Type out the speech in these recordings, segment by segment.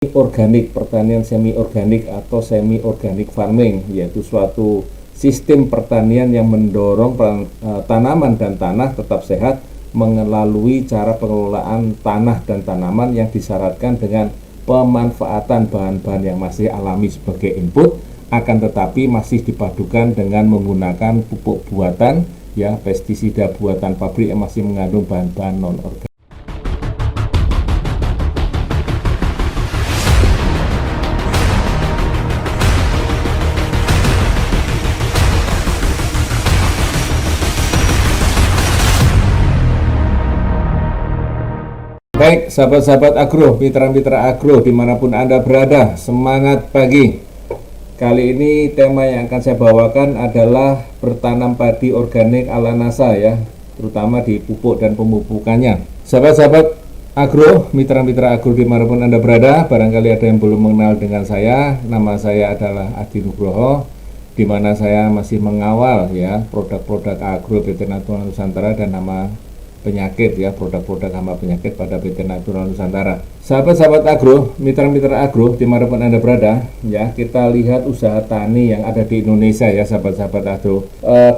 Organik, pertanian semi organik atau semi organic farming, yaitu suatu sistem pertanian yang mendorong tanaman dan tanah tetap sehat melalui cara pengelolaan tanah dan tanaman yang disyaratkan dengan pemanfaatan bahan-bahan yang masih alami sebagai input, akan tetapi masih dipadukan dengan menggunakan pupuk buatan, ya, pestisida buatan pabrik yang masih mengandung bahan-bahan non-organik. Baik, sahabat-sahabat agro, mitra-mitra agro dimanapun Anda berada, semangat pagi. Kali ini tema yang akan saya bawakan adalah bertanam padi organik ala NASA, ya, terutama di pupuk dan pemupukannya. Sahabat-sahabat agro, mitra-mitra agro dimanapun Anda berada, barangkali ada yang belum mengenal dengan saya. Nama saya adalah Adi Nugroho, di mana saya masih mengawal, ya, produk-produk agro PT Natural Nusantara dan nama penyakit, ya, produk-produk hama penyakit pada PT Natural Nusantara. Sahabat-sahabat agro, mitra-mitra agro dimanapun Anda berada, ya, kita lihat usaha tani yang ada di Indonesia, ya, sahabat-sahabat agro.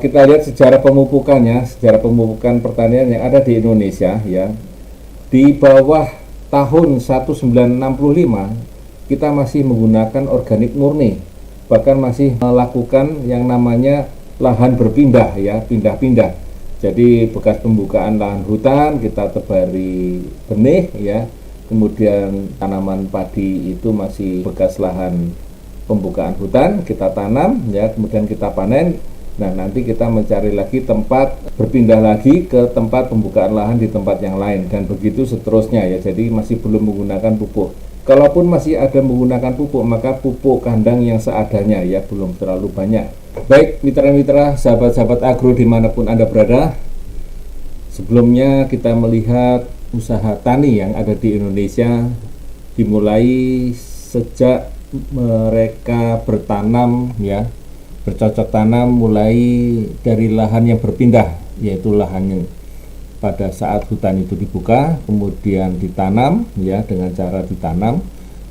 Kita lihat sejarah pemupukannya, sejarah pemupukan pertanian yang ada di Indonesia, ya. Di bawah tahun 1965 kita masih menggunakan organik murni, bahkan masih melakukan yang namanya lahan berpindah, ya, pindah-pindah. Jadi bekas pembukaan lahan hutan kita tebari benih, ya, kemudian tanaman padi itu masih bekas lahan pembukaan hutan kita tanam, ya, kemudian kita panen. Nah, nanti kita mencari lagi tempat, berpindah lagi ke tempat pembukaan lahan di tempat yang lain, dan begitu seterusnya, ya. Jadi masih belum menggunakan pupuk. Kalaupun masih ada menggunakan pupuk, maka pupuk kandang yang seadanya, ya, belum terlalu banyak. Baik, mitra-mitra, sahabat-sahabat agro dimanapun Anda berada, sebelumnya kita melihat usaha tani yang ada di Indonesia dimulai sejak mereka bertanam, ya, bercocok tanam mulai dari lahan yang berpindah, yaitu lahan yang pada saat hutan itu dibuka, kemudian ditanam, ya, dengan cara ditanam,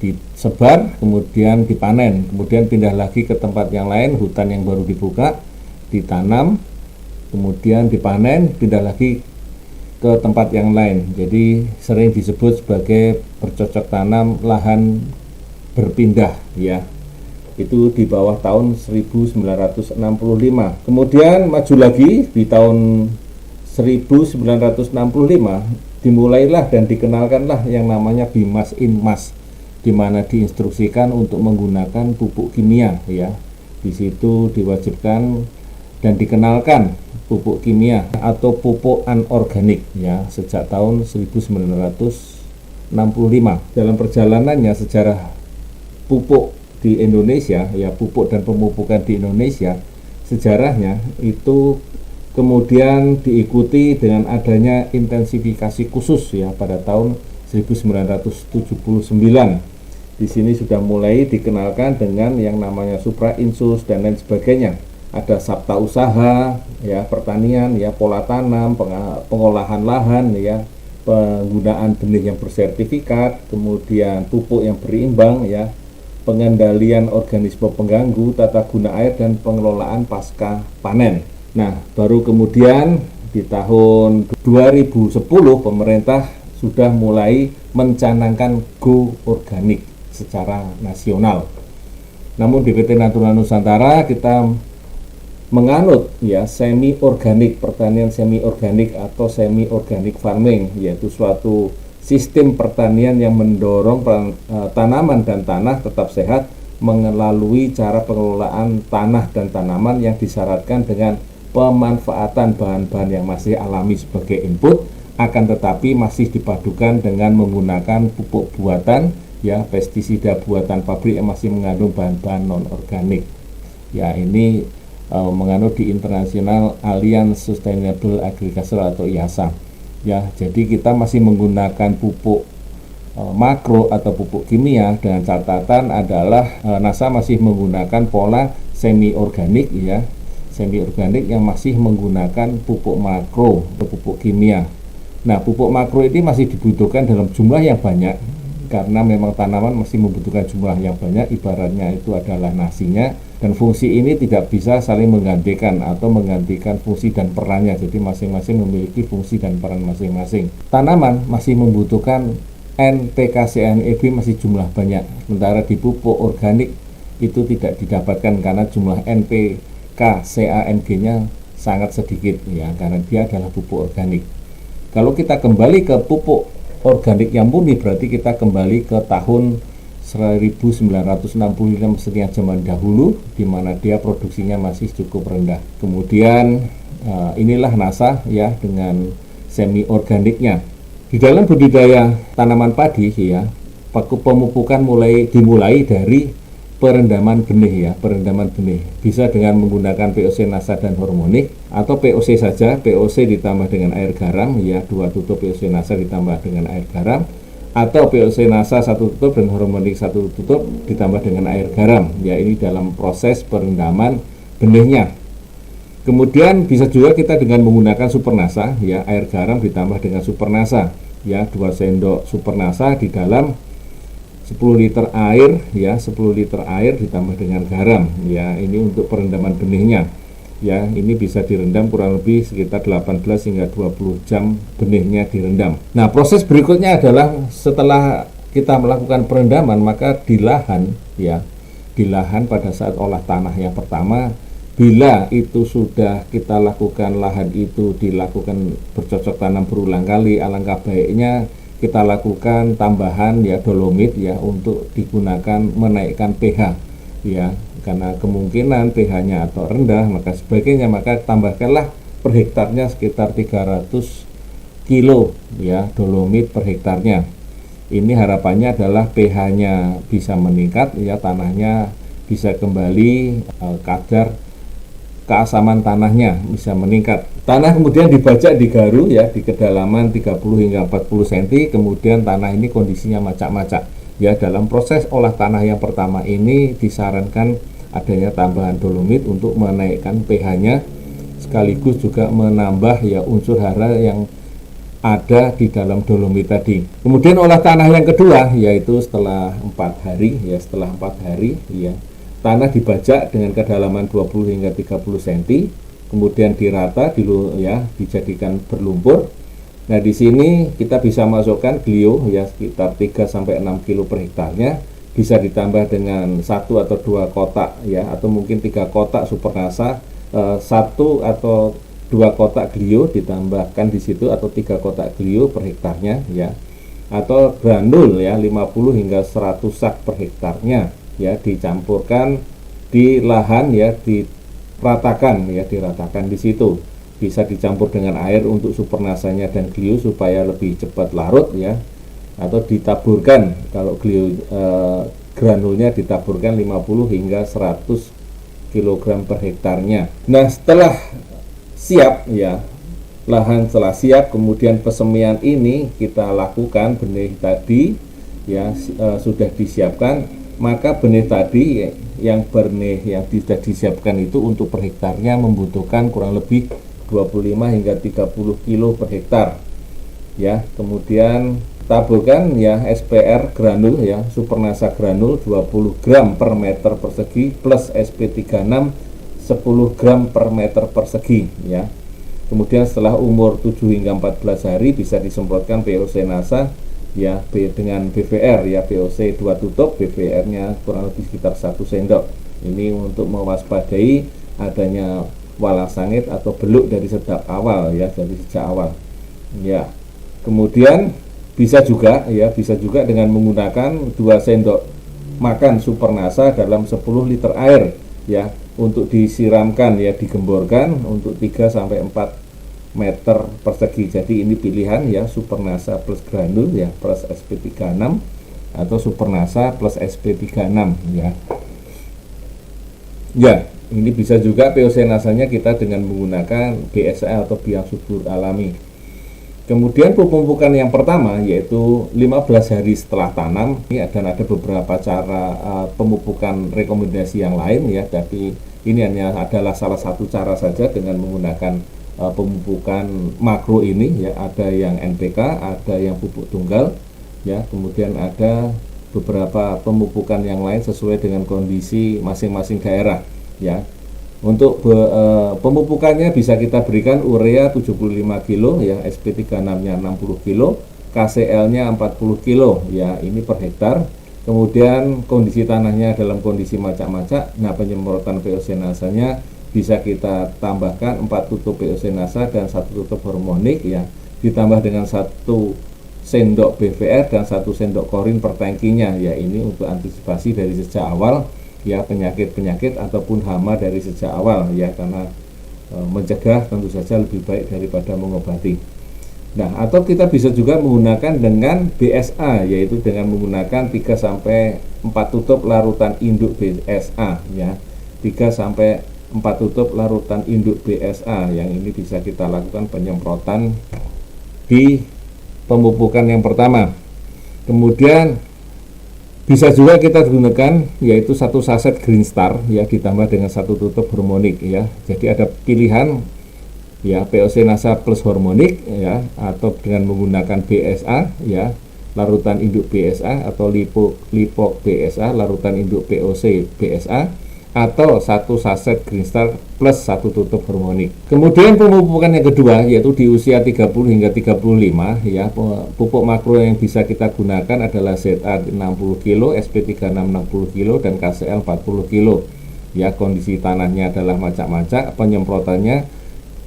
disebar, kemudian dipanen, kemudian pindah lagi ke tempat yang lain, hutan yang baru dibuka, ditanam, kemudian dipanen, pindah lagi ke tempat yang lain. Jadi sering disebut sebagai bercocok tanam lahan berpindah, ya. Itu di bawah tahun 1965. Kemudian maju lagi di tahun 1965 dimulailah dan dikenalkanlah yang namanya Bimas Inmas, di mana diinstruksikan untuk menggunakan pupuk kimia, ya. Di situ diwajibkan dan dikenalkan pupuk kimia atau pupuk anorganik, ya, sejak tahun 1965. Dalam perjalanannya sejarah pupuk di Indonesia, ya, pupuk dan pemupukan di Indonesia, sejarahnya itu kemudian diikuti dengan adanya intensifikasi khusus, ya, pada tahun 1979. Di sini sudah mulai dikenalkan dengan yang namanya suprainsus dan lain sebagainya. Ada sabta usaha, ya, pertanian, ya, pola tanam, pengolahan lahan, ya, penggunaan benih yang bersertifikat, kemudian pupuk yang berimbang, ya, pengendalian organisme pengganggu, tata guna air, dan pengelolaan pasca panen. Nah, baru kemudian di tahun 2010 pemerintah sudah mulai mencanangkan go organik secara nasional. Namun di PT Natural Nusantara kita menganut, ya, semi organik, pertanian semi organik atau semi organic farming, yaitu suatu sistem pertanian yang mendorong tanaman dan tanah tetap sehat melalui cara pengelolaan tanah dan tanaman yang disyaratkan dengan pemanfaatan bahan-bahan yang masih alami sebagai input, akan tetapi masih dipadukan dengan menggunakan pupuk buatan, ya, pestisida buatan pabrik yang masih mengandung bahan-bahan non-organik. Ya, ini menganut di International Alliance Sustainable Agriculture atau IASA. Ya, jadi kita masih menggunakan pupuk makro atau pupuk kimia dengan catatan adalah NASA masih menggunakan pola semi organik, ya, semi organik yang masih menggunakan pupuk makro atau pupuk kimia. Nah, pupuk makro ini masih dibutuhkan dalam jumlah yang banyak karena memang tanaman masih membutuhkan jumlah yang banyak, ibaratnya itu adalah nasinya, dan fungsi ini tidak bisa saling menggantikan atau menggantikan fungsi dan perannya, jadi masing-masing memiliki fungsi dan peran masing-masing. Tanaman masih membutuhkan NPK, CA, NEB masih jumlah banyak, sementara di pupuk organik itu tidak didapatkan karena jumlah NPK, CA, NG-nya sangat sedikit ya, karena dia adalah pupuk organik. Kalau kita kembali ke pupuk organik yang murni, berarti kita kembali ke tahun 1965 sekian zaman dahulu, di mana dia produksinya masih cukup rendah. Kemudian inilah NASA ya dengan semi organiknya. Di dalam budidaya tanaman padi ya, pemupukan dimulai dari perendaman benih ya, perendaman benih. Bisa dengan menggunakan POC NASA dan hormonik, atau POC saja, POC ditambah dengan air garam ya, 2 tutup POC NASA ditambah dengan air garam, atau POC NASA 1 tutup dan hormonik 1 tutup ditambah dengan air garam ya, ini dalam proses perendaman benihnya. Kemudian bisa juga kita dengan menggunakan super NASA ya, air garam ditambah dengan super NASA ya, 2 sendok super NASA di dalam 10 liter air ya, 10 liter air ditambah dengan garam ya, ini untuk perendaman benihnya ya. Ini bisa direndam kurang lebih sekitar 18 hingga 20 jam benihnya direndam. Nah, proses berikutnya adalah setelah kita melakukan perendaman, maka di lahan ya, di lahan pada saat olah tanah yang pertama, bila itu sudah kita lakukan, lahan itu dilakukan bercocok tanam berulang kali, alangkah baiknya kita lakukan tambahan ya dolomit ya, untuk digunakan menaikkan pH ya, karena kemungkinan pH-nya atau rendah maka sebagainya, maka tambahkanlah per hektarnya sekitar 300 kilo ya dolomit per hektarnya. Ini harapannya adalah pH-nya bisa meningkat ya, tanahnya bisa kembali kadar keasaman tanahnya bisa meningkat. Tanah kemudian dibajak, digaru ya di kedalaman 30 hingga 40 cm. Kemudian tanah ini kondisinya macak-macak ya. Dalam proses olah tanah yang pertama ini disarankan adanya tambahan dolomit untuk menaikkan pH-nya, sekaligus juga menambah ya unsur hara yang ada di dalam dolomit tadi. Kemudian olah tanah yang kedua yaitu setelah 4 hari ya, setelah 4 hari ya, tanah dibajak dengan kedalaman 20 hingga 30 cm, kemudian dirata ya, dijadikan berlumpur. Nah, di sini kita bisa masukkan glio ya, sekitar 3 sampai 6 kilo per hektarnya, bisa ditambah dengan 1 atau 2 kotak ya, atau mungkin 3 kotak super NASA, 1 atau 2 kotak glio ditambahkan di situ, atau 3 kotak glio per hektarnya ya, atau granul ya 50 hingga 100 sak per hektarnya ya, dicampurkan di lahan ya, diratakan ya, diratakan di situ. Bisa dicampur dengan air untuk super nasanya dan glio supaya lebih cepat larut ya, atau ditaburkan, kalau glio granulnya ditaburkan 50 hingga 100 kg per hektarnya. Nah, setelah siap ya, lahan setelah siap, kemudian pesemian ini kita lakukan, benih tadi ya sudah disiapkan, maka benih tadi yang benih yang sudah disiapkan itu untuk per hektarnya membutuhkan kurang lebih 25 hingga 30 kilo per hektar ya. Kemudian taburkan ya SPR granul ya, super NASA granul 20 gram per meter persegi plus SP36 10 gram per meter persegi ya. Kemudian setelah umur 7 hingga 14 hari bisa disemprotkan POC NASA ya, dengan BVR ya, POC 2 tutup, BVR-nya kurang lebih sekitar 1 sendok. Ini untuk mewaspadai adanya walang sangit atau beluk dari sejak awal ya, dari sejak awal ya. Kemudian bisa juga dengan menggunakan 2 sendok makan super NASA dalam 10 liter air ya, untuk disiramkan ya, digemborkan untuk 3 sampai 4 meter persegi. Jadi ini pilihan ya, super NASA plus granul ya plus SP36, atau super NASA plus SP36 ya. Ya, ini bisa juga POC nasanya kita dengan menggunakan BSA atau biang subur alami. Kemudian pemupukan yang pertama yaitu 15 hari setelah tanam ya, dan ada beberapa cara pemupukan rekomendasi yang lain ya, tapi ini hanya adalah salah satu cara saja dengan menggunakan pemupukan makro ini ya. Ada yang NPK, ada yang pupuk tunggal, ya. Kemudian ada beberapa pemupukan yang lain sesuai dengan kondisi masing-masing daerah, ya. Untuk pemupukannya bisa kita berikan urea 75 kilo, ya, SP36-nya 60 kilo, KCL-nya 40 kilo, ya, ini per hektar. Kemudian kondisi tanahnya dalam kondisi macak-macak, nah penyemprotan POC-nasanya bisa kita tambahkan 4 tutup POC-nasa dan 1 tutup hormonik, ya, ditambah dengan 1 sendok BVR dan 1 sendok korin per tangkinya, ya, ini untuk antisipasi dari sejak awal, ya, penyakit-penyakit ataupun hama dari sejak awal, ya, karena mencegah tentu saja lebih baik daripada mengobati. Nah, atau kita bisa juga menggunakan dengan BSA, yaitu dengan menggunakan 3-4 tutup larutan induk BSA, ya, 3-4 tutup larutan induk BSA, yang ini bisa kita lakukan penyemprotan di pemupukan yang pertama. Kemudian bisa juga kita gunakan yaitu 1 saset Green Star, ya, ditambah dengan 1 tutup hormonik, ya. Jadi ada pilihan, ya, POC-nasa plus hormonik, ya, atau dengan menggunakan BSA, ya, larutan induk BSA, atau lipok BSA, larutan induk POC BSA, atau 1 saset Green Star plus 1 tutup hormonik. Kemudian pemupukan yang kedua yaitu di usia 30 hingga 35, ya, pupuk makro yang bisa kita gunakan adalah ZA 60 kilo, SP36 60 kilo, dan KCL 40 kilo. Ya, kondisi tanahnya adalah macak-macak, penyemprotannya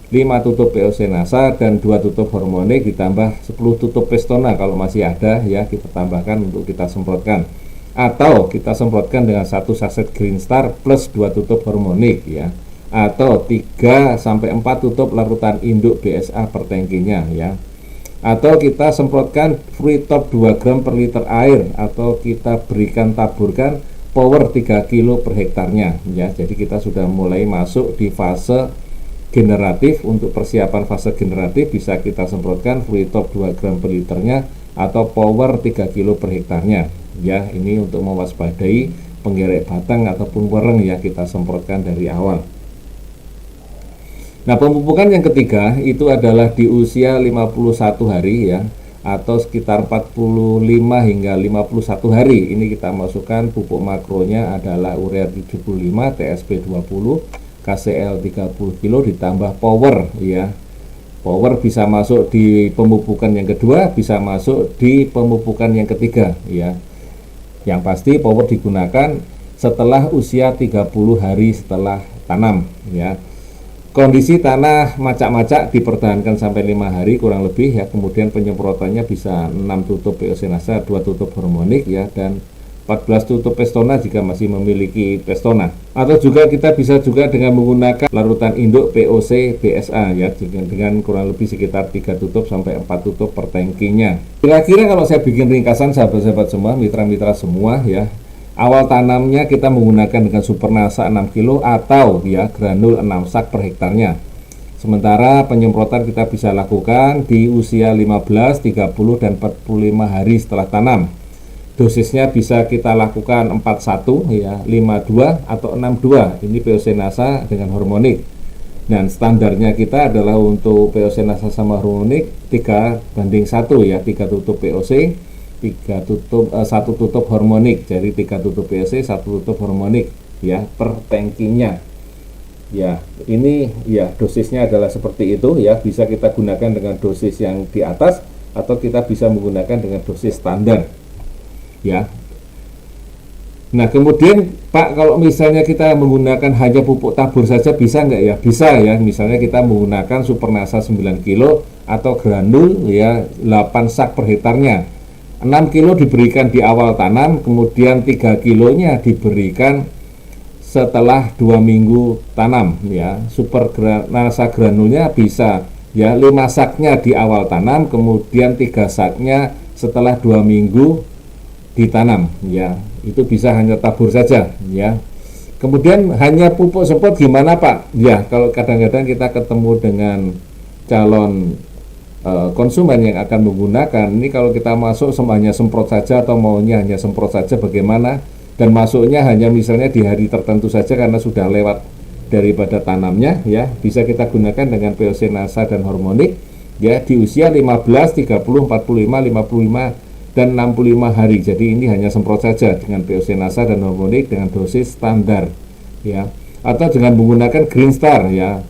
5 tutup POC-nasa dan 2 tutup hormonik ditambah 10 tutup Pestona kalau masih ada, ya, kita tambahkan untuk kita semprotkan. Atau kita semprotkan dengan 1 saset Green Star plus 2 tutup hormonik, ya, atau 3-4 tutup larutan induk BSA per tangkinya, ya, atau kita semprotkan Free Top 2 gram per liter air, atau kita berikan taburkan Power 3 kilo per hektarnya, ya. Jadi kita sudah mulai masuk di fase generatif. Untuk persiapan fase generatif bisa kita semprotkan Free Top 2 gram per liternya atau Power 3 kilo per hektarnya, ya. Ini untuk mewaspadai penggerek batang ataupun wereng, ya, kita semprotkan dari awal. Nah, pemupukan yang ketiga itu adalah di usia 51 hari, ya, atau sekitar 45 hingga 51 hari. Ini kita masukkan pupuk makronya adalah urea 75, TSP 20, KCL 30 kilo ditambah Power, ya. Power bisa masuk di pemupukan yang kedua, bisa masuk di pemupukan yang ketiga, ya. Yang pasti Power digunakan setelah usia 30 hari setelah tanam, ya. Kondisi tanah macak-macak dipertahankan sampai 5 hari kurang lebih, ya. Kemudian penyemprotannya bisa 6 tutup POC-nasa, 2 tutup hormonik, ya, dan 14 tutup Pestona jika masih memiliki Pestona. Atau juga kita bisa juga dengan menggunakan larutan induk POC BSA, ya, dengan kurang lebih sekitar 3 tutup sampai 4 tutup per tangkinya. Kira-kira kalau saya bikin ringkasan, sahabat-sahabat semua, mitra-mitra semua, ya, awal tanamnya kita menggunakan dengan Supernasa 6 kilo atau, ya, granul 6 sak per hektarnya. Sementara penyemprotan kita bisa lakukan di usia 15, 30 dan 45 hari setelah tanam. Dosisnya bisa kita lakukan 41, ya, 52 atau 62. Ini POC-nasa dengan hormonik. Dan standarnya kita adalah untuk POC-nasa sama hormonik 3:1, ya, 3 tutup POC, 1 tutup hormonik. Jadi 3 tutup POC, 1 tutup hormonik, ya, per tangkinya. Ya, ini, ya, dosisnya adalah seperti itu, ya. Bisa kita gunakan dengan dosis yang di atas atau kita bisa menggunakan dengan dosis standar, ya. Nah, kemudian Pak, kalau misalnya kita menggunakan hanya pupuk tabur saja bisa nggak, ya? Bisa, ya. Misalnya kita menggunakan Supernasa 9 kilo atau granul, ya, 8 sak per hektarnya. 6 kilo diberikan di awal tanam, kemudian 3 kilonya diberikan setelah 2 minggu tanam, ya. Supernasa granulnya bisa, ya, 5 saknya di awal tanam, kemudian 3 saknya setelah 2 minggu ditanam, ya. Itu bisa hanya tabur saja, ya. Kemudian hanya pupuk semprot gimana, Pak? Ya, kalau kadang-kadang kita ketemu dengan calon konsumen yang akan menggunakan ini, kalau kita masuk hanya semprot saja atau maunya hanya semprot saja bagaimana, dan masuknya hanya misalnya di hari tertentu saja karena sudah lewat daripada tanamnya, ya, bisa kita gunakan dengan POC-nasa dan hormonik, ya, di usia 15, 30, 45, 55 dan 65 hari. Jadi ini hanya semprot saja dengan POC NASA dan hormonik dengan dosis standar ya, atau dengan menggunakan Green Star ya.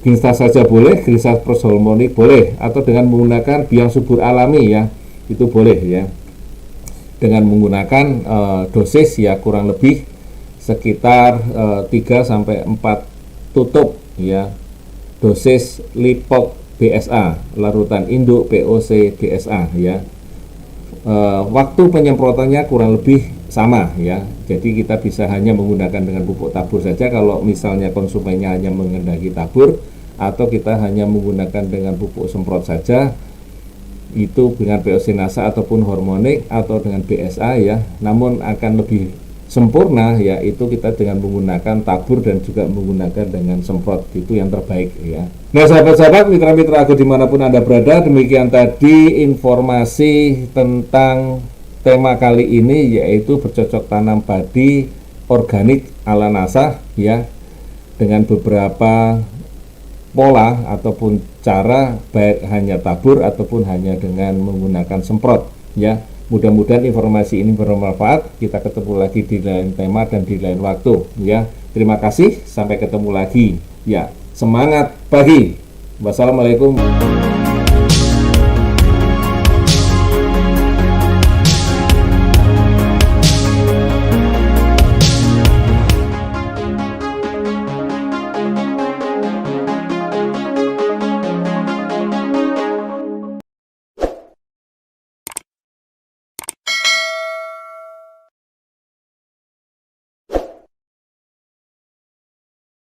Green Star saja boleh, Green Star plus hormonik boleh, atau dengan menggunakan biang subur alami ya, itu boleh ya, dengan menggunakan dosis ya kurang lebih sekitar 3 sampai 4 tutup ya dosis Lipok BSA, larutan induk POC DSA ya. Waktu penyemprotannya kurang lebih sama ya. Jadi kita bisa hanya menggunakan dengan pupuk tabur saja kalau misalnya konsumennya hanya mengendaki tabur, atau kita hanya menggunakan dengan pupuk semprot saja, itu dengan POC NASA ataupun hormonik atau dengan BSA ya. Namun akan lebih sempurna ya itu kita dengan menggunakan tabur dan juga menggunakan dengan semprot, itu yang terbaik ya. Nah sahabat-sahabat, mitra-mitra aku dimanapun Anda berada, demikian tadi informasi tentang tema kali ini, yaitu bercocok tanam padi organik ala NASA ya, dengan beberapa pola ataupun cara, baik hanya tabur ataupun hanya dengan menggunakan semprot ya. Mudah-mudahan informasi ini bermanfaat. Kita ketemu lagi di lain tema dan di lain waktu ya. Terima kasih, sampai ketemu lagi ya. Semangat pagi. Wassalamualaikum.